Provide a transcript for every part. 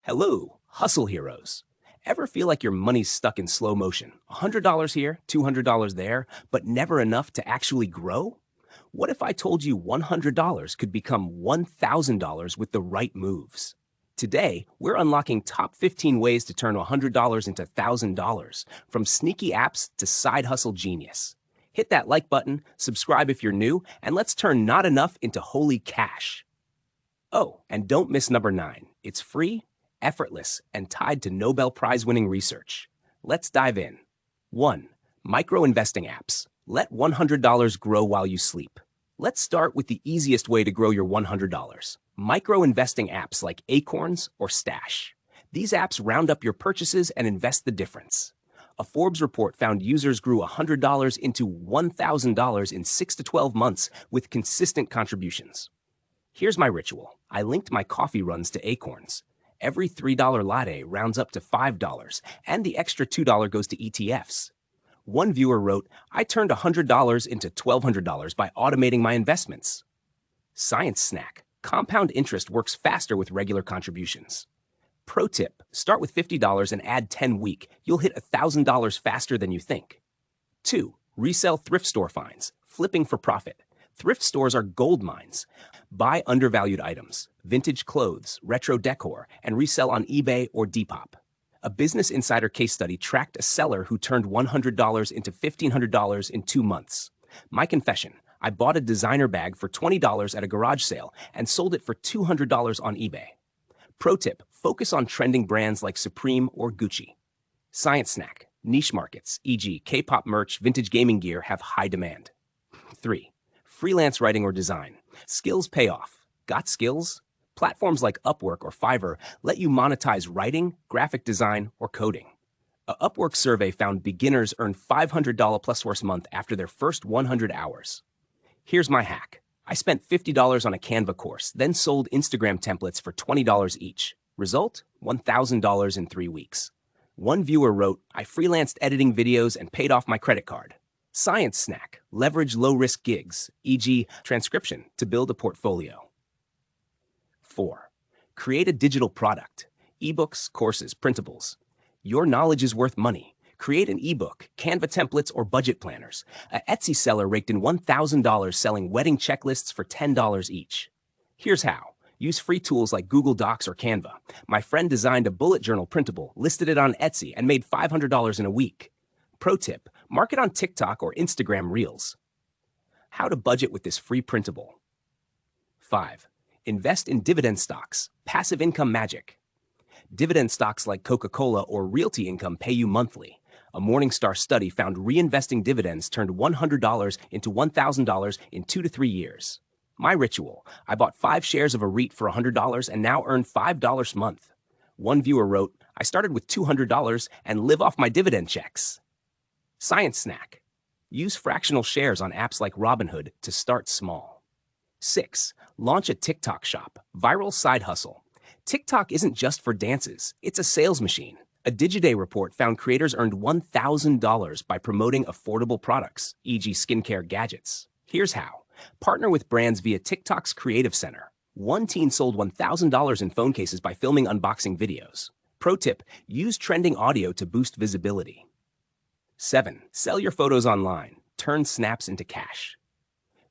Hello, hustle heroes. Ever feel like your money's stuck in slow motion? $100 here, $200 there, but never enough to actually grow? What if I told you $100 could become $1,000 with the right moves? Today, we're unlocking top 15 ways to turn $100 into $1,000, from sneaky apps to side hustle genius. Hit that like button, subscribe if you're new, and let's turn not enough into holy cash. Oh, and don't miss number 9. It's free, effortless, and tied to Nobel Prize-winning research. Let's dive in. 1. Microinvesting apps. Let $100 grow while you sleep. Let's start with the easiest way to grow your $100. Microinvesting apps like Acorns or Stash. These apps round up your purchases and invest the difference. A Forbes report found users grew $100 into $1,000 in 6 to 12 months with consistent contributions. Here's my ritual. I linked my coffee runs to Acorns. Every $3 latte rounds up to $5, and the extra $2 goes to ETFs. One viewer wrote, I turned $100 into $1,200 by automating my investments. Science snack. Compound interest works faster with regular contributions. Pro tip, start with $50 and add 10 week. You'll hit $1,000 faster than you think. 2. Resell thrift store finds. Flipping for profit. Thrift stores are gold mines. Buy undervalued items, vintage clothes, retro decor, and resell on eBay or Depop. A Business Insider case study tracked a seller who turned $100 into $1,500 in 2 months. My confession, I bought a designer bag for $20 at a garage sale and sold it for $200 on eBay. Pro tip, focus on trending brands like Supreme or Gucci. Science snack, niche markets, e.g. K-pop merch, vintage gaming gear have high demand. 3. Freelance writing or design. Skills pay off. Got skills? Platforms like Upwork or Fiverr let you monetize writing, graphic design, or coding. A Upwork survey found beginners earn $500 plus first month after their first 100 hours. Here's my hack. I spent $50 on a Canva course, then sold Instagram templates for $20 each. Result? $1,000 in 3 weeks. One viewer wrote, I freelanced editing videos and paid off my credit card. Science snack. Leverage low-risk gigs, e.g. transcription, to build a portfolio. 4. Create a digital product. Ebooks, courses, printables. Your knowledge is worth money. Create an ebook, Canva templates, or budget planners. A Etsy seller raked in $1,000 selling wedding checklists for $10 each. Here's how. Use free tools like Google Docs or Canva. My friend designed a bullet journal printable, listed it on Etsy, and made $500 in a week. Pro tip, market on TikTok or Instagram Reels. How to budget with this free printable. 5. Invest in dividend stocks, passive income magic. Dividend stocks like Coca-Cola or Realty Income pay you monthly. A Morningstar study found reinvesting dividends turned $100 into $1,000 in 2 to 3 years. My ritual, I bought 5 shares of a REIT for $100 and now earn $5 a month. One viewer wrote, I started with $200 and live off my dividend checks. Science snack. Use fractional shares on apps like Robinhood to start small. 6. Launch a TikTok shop. Viral side hustle. TikTok isn't just for dances. It's a sales machine. A Digiday report found creators earned $1,000 by promoting affordable products, e.g. skincare gadgets. Here's how. Partner with brands via TikTok's Creative Center. One teen sold $1,000 in phone cases by filming unboxing videos. Pro tip, use trending audio to boost visibility. 7. Sell your photos online. Turn snaps into cash.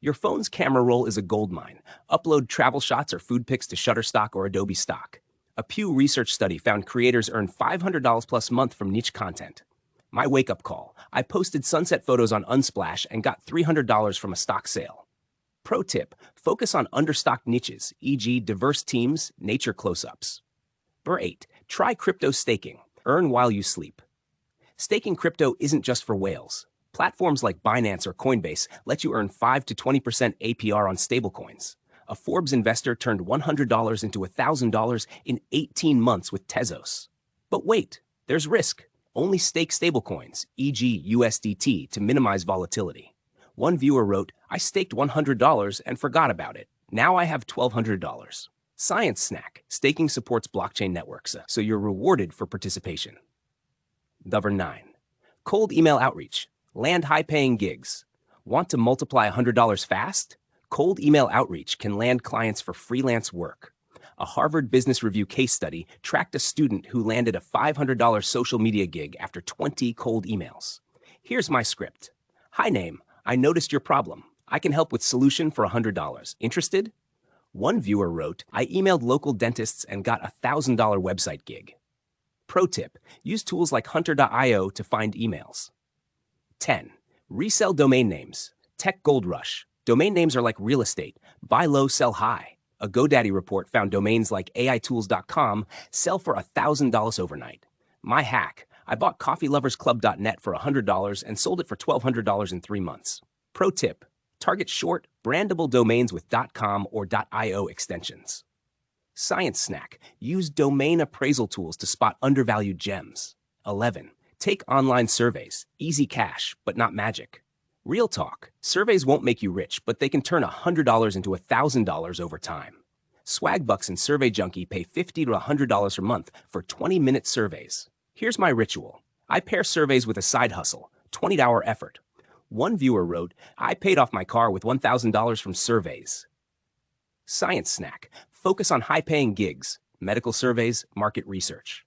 Your phone's camera roll is a goldmine. Upload travel shots or food pics to Shutterstock or Adobe Stock. A Pew Research study found creators earn $500 plus month from niche content. My wake-up call. I posted sunset photos on Unsplash and got $300 from a stock sale. Pro tip, focus on understocked niches, e.g. diverse teams, nature close-ups. 8. Try crypto staking. Earn while you sleep. Staking crypto isn't just for whales. Platforms like Binance or Coinbase let you earn 5 to 20% APR on stablecoins. A Forbes investor turned $100 into $1,000 in 18 months with Tezos. But wait, there's risk. Only stake stablecoins, e.g. USDT, to minimize volatility. One viewer wrote, I staked $100 and forgot about it. Now I have $1,200. Science snack. Staking supports blockchain networks, so you're rewarded for participation. Number 9. Cold email outreach. Land high-paying gigs. Want to multiply $100 fast? Cold email outreach can land clients for freelance work. A Harvard Business Review case study tracked a student who landed a $500 social media gig after 20 cold emails. Here's my script. Hi, name. I noticed your problem. I can help with solution for $100. Interested? One viewer wrote, I emailed local dentists and got a $1,000 website gig. Pro tip, use tools like hunter.io to find emails. 10. Resell domain names. Tech Gold Rush. Domain names are like real estate. Buy low, sell high. A GoDaddy report found domains like aitools.com sell for $1,000 overnight. My hack, I bought coffeeloversclub.net for $100 and sold it for $1,200 in 3 months. Pro tip, target short, brandable domains with .com or .io extensions. Science snack, use domain appraisal tools to spot undervalued gems. 11. Take online surveys, easy cash, but not magic. Real talk, surveys won't make you rich, but they can turn $100 into $1,000 over time. Swagbucks and Survey Junkie pay $50 to $100 a month for 20-minute surveys. Here's my ritual. I pair surveys with a side hustle, 20-hour effort. One viewer wrote, I paid off my car with $1,000 from surveys. Science snack, focus on high-paying gigs, medical surveys, market research.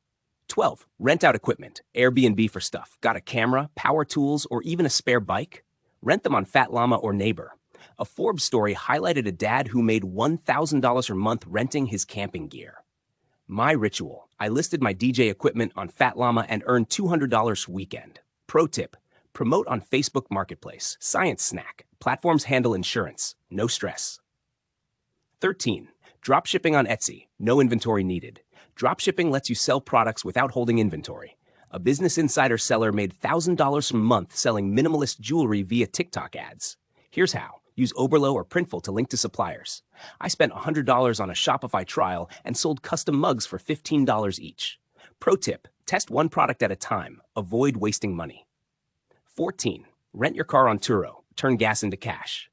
12. Rent out equipment, Airbnb for stuff. Got a camera, power tools, or even a spare bike? Rent them on Fat Llama or Neighbor. A Forbes story highlighted a dad who made $1,000 a month renting his camping gear. My ritual, I listed my DJ equipment on Fat Llama and earned $200 weekend. Pro tip, promote on Facebook Marketplace. Science snack, platforms handle insurance, no stress. 13. Dropshipping on Etsy, no inventory needed. Dropshipping lets you sell products without holding inventory. A Business Insider seller made $1,000 a month selling minimalist jewelry via TikTok ads. Here's how. Use Oberlo or Printful to link to suppliers. I spent $100 on a Shopify trial and sold custom mugs for $15 each. Pro tip, test one product at a time. Avoid wasting money. 14. Rent your car on Turo. Turn gas into cash.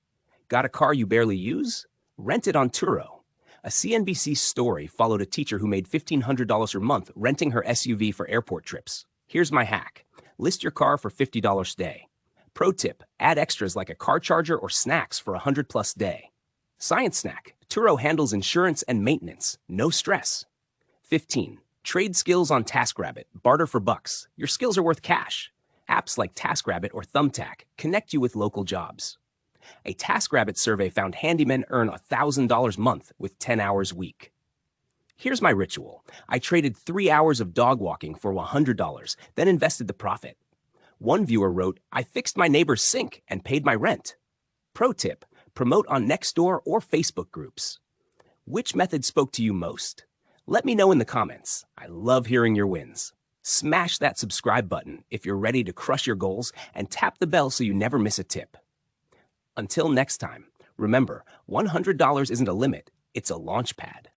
Got a car you barely use? Rent it on Turo. A CNBC story followed a teacher who made $1,500 a month renting her SUV for airport trips. Here's my hack. List your car for $50 a day. Pro tip, add extras like a car charger or snacks for $100+ day. Science snack, Turo handles insurance and maintenance. No stress. 15. Trade skills on TaskRabbit. Barter for bucks. Your skills are worth cash. Apps like TaskRabbit or Thumbtack connect you with local jobs. A TaskRabbit survey found handymen earn $1,000 a month with 10 hours a week. Here's my ritual. I traded 3 hours of dog walking for $100, then invested the profit. One viewer wrote, I fixed my neighbor's sink and paid my rent. Pro tip, promote on Nextdoor or Facebook groups. Which method spoke to you most? Let me know in the comments. I love hearing your wins. Smash that subscribe button if you're ready to crush your goals and tap the bell so you never miss a tip. Until next time, remember, $100 isn't a limit, it's a launch pad.